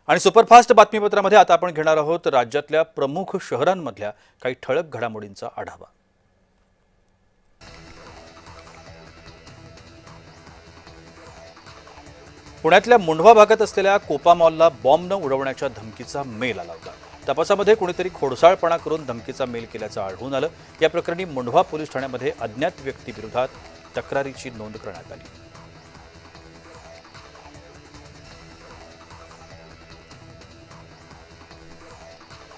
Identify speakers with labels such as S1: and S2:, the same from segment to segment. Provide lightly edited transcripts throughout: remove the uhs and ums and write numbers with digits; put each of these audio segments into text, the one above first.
S1: आणि सुपरफास्ट बातमीपत्रामध्ये आता आपण घेणार आहोत राज्यातल्या प्रमुख शहरांमधल्या काही ठळक घडामोडींचा आढावा। पुण्यातल्या मुंढवा भागात असलेल्या कोपा मॉलला बॉम्ब न उडवण्याच्या धमकीचा मेल आला होता। तपासामध्ये कोणीतरी खोडसाळपणा करून धमकीचा मेल केल्याचं आढळून आलं। या प्रकरणी मुंढवा पोलीस ठाण्यामध्ये अज्ञात व्यक्तीविरोधात तक्रारीची नोंद करण्यात आली।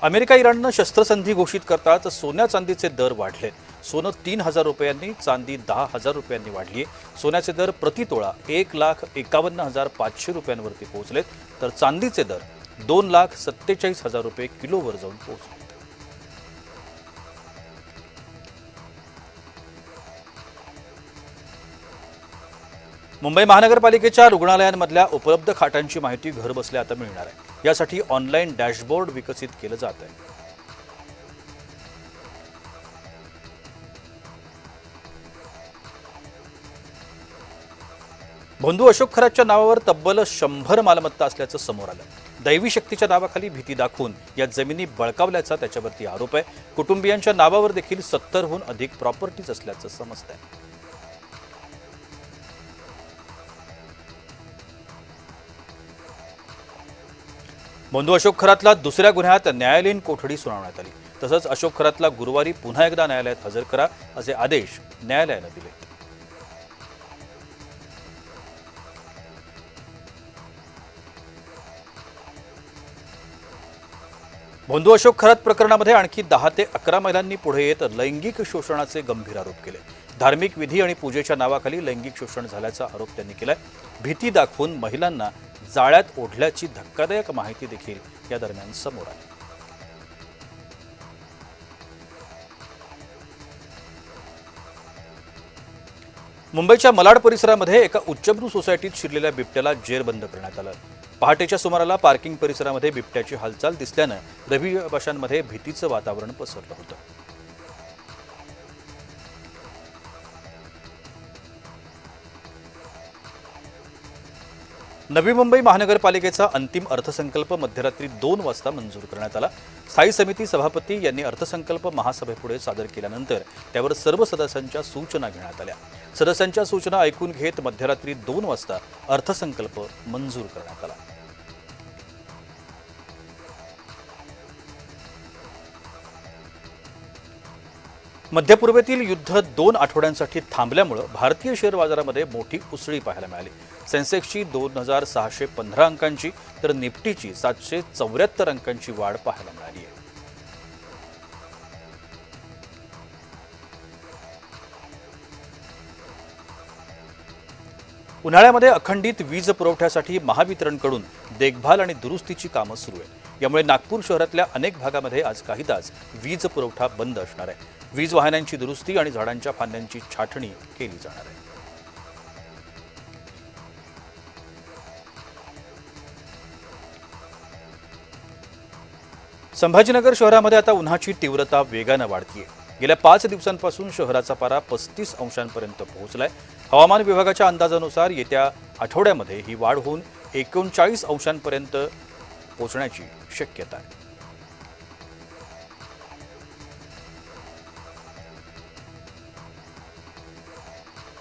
S1: अमेरिका इराणनं शस्त्रसंधी घोषित करताच सोन्या चांदीचे दर वाढले। सोनं 3,000 रुपयांनी, चांदी 10,000 रुपयांनी वाढली आहे। सोन्याचे दर प्रति तोळा 1,51,500 रुपयांवरती पोहोचलेत, तर चांदीचे दर 2,47,000 रुपये किलोवर जाऊन पोहोचले। मुंबई महानगरपालिकेच्या रुग्णालयांमधल्या उपलब्ध खाटांची माहिती घरबसल्या आता मिळणार आहे। यासाठी ऑनलाईन डॅशबोर्ड विकसित केलं जात आहे। बंधू अशोक खरातच्या नावावर तब्बल 100 मालमत्ता असल्याचं समोर आलं। दैवी शक्तीच्या नावाखाली भीती दाखवून या जमिनी बळकावल्याचा त्याच्यावरती आरोप आहे। कुटुंबियांच्या नावावर देखील 70हून अधिक प्रॉपर्टीज असल्याचं समजतंय। बंधू अशोक खरातला दुसऱ्या गुन्ह्यात न्यायालयीन कोठडी सुनावण्यात आली। तसंच अशोक खरातला गुरुवारी पुन्हा एकदा न्यायालयात हजर करा असे आदेश न्यायालयानं दिले। बंधू अशोक खरात प्रकरणामध्ये आणखी 10 ते 11 महिलांनी पुढे येत लैंगिक शोषणाचे गंभीर आरोप केले। धार्मिक विधी आणि पूजेच्या नावाखाली लैंगिक शोषण झाल्याचा आरोप त्यांनी केलाय। भीती दाखवून महिलांना जाळ्यात ओढल्याची धक्कादायक माहिती देखील या दरम्यान समोर आली। मुंबईच्या मलाड परिसरामध्ये एका उच्चभ्रू सोसायटीत शिरलेल्या बिबट्याला जेरबंद करण्यात आलं। पहाटेच्या सुमाराला पार्किंग परिसरामध्ये बिबट्याची हालचाल दिसल्यानं रहिवाशांमध्ये भीतीचं वातावरण पसरलं होतं। नवी मुंबई महानगरपालिकेचा अंतिम अर्थसंकल्प मध्यरात्री 2 वाजता मंजूर करण्यात आला। स्थायी समिती सभापती यांनी अर्थसंकल्प महासभेपुढे सादर केल्यानंतर त्यावर सर्व सदस्यांच्या सूचना घेण्यात आल्या। सदस्यांच्या सूचना ऐकून घेत मध्यरात्री 2 वाजता अर्थसंकल्प मंजूर करण्यात आला। मध्य पूर्वेतील युद्ध 2 आठवड्यांसाठी थांबल्यामुळे भारतीय शेअर बाजारामध्ये मोठी उसळी पाहायला मिळाली। सेन्सेक्सची 2,615 अंकांची तर निफ्टीची 774 अंकांची वाढ पाहायला मिळाली आहे। उन्हाळ्यामध्ये अखंडित वीज पुरवठ्यासाठी महावितरणकडून देखभाल आणि दुरुस्तीची कामं सुरू आहेत। यामुळे नागपूर शहरातल्या अनेक भागामध्ये आज काही तास वीज पुरवठा बंद असणार आहे। वीज वाहनांची दुरुस्ती आणि झाडांच्या फांद्यांची छाटणी केली जाणार आहे। संभाजीनगर शहरामध्ये आता उन्हाची तीव्रता वेगानं वाढतीये। गेल्या 5 दिवसांपासून शहराचा पारा 35 अंशांपर्यंत पोहोचलाय। हवामान विभागाच्या अंदाजानुसार येत्या आठवड्यामध्ये ही वाढ होऊन 39 अंशांपर्यंत पोहोचण्याची शक्यता आहे।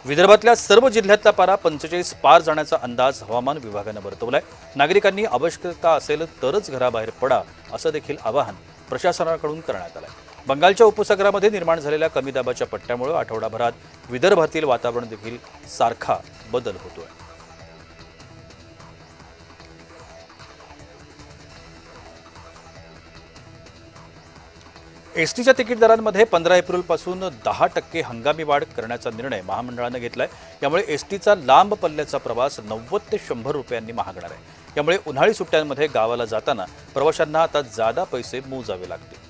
S1: विदर्भातल्या सर्व जिल्ह्यातला पारा 45 पार जाण्याचा अंदाज हवामान विभागानं वर्तवलाय। नागरिकांनी आवश्यकता असेल तरच घराबाहेर पडा असं देखील आवाहन प्रशासनाकडून करण्यात आलंय। बंगालच्या उपसागरामध्ये निर्माण झालेल्या कमी दाबाच्या पट्ट्यामुळे आठवडाभरात विदर्भातील वातावरण देखील सारखा बदल होतोय। एसटीच्या तिकीट दरांमध्ये 15 एप्रिलपासून 10% हंगामी वाढ करण्याचा निर्णय महामंडळानं घेतलाय। यामुळे एसटीचा लांब पल्ल्याचा प्रवास 90 ते 100 रुपयांनी महागणार आहे। यामुळे उन्हाळी सुट्ट्यांमध्ये गावाला जाताना प्रवाशांना आता जादा पैसे मोजावे लागतील।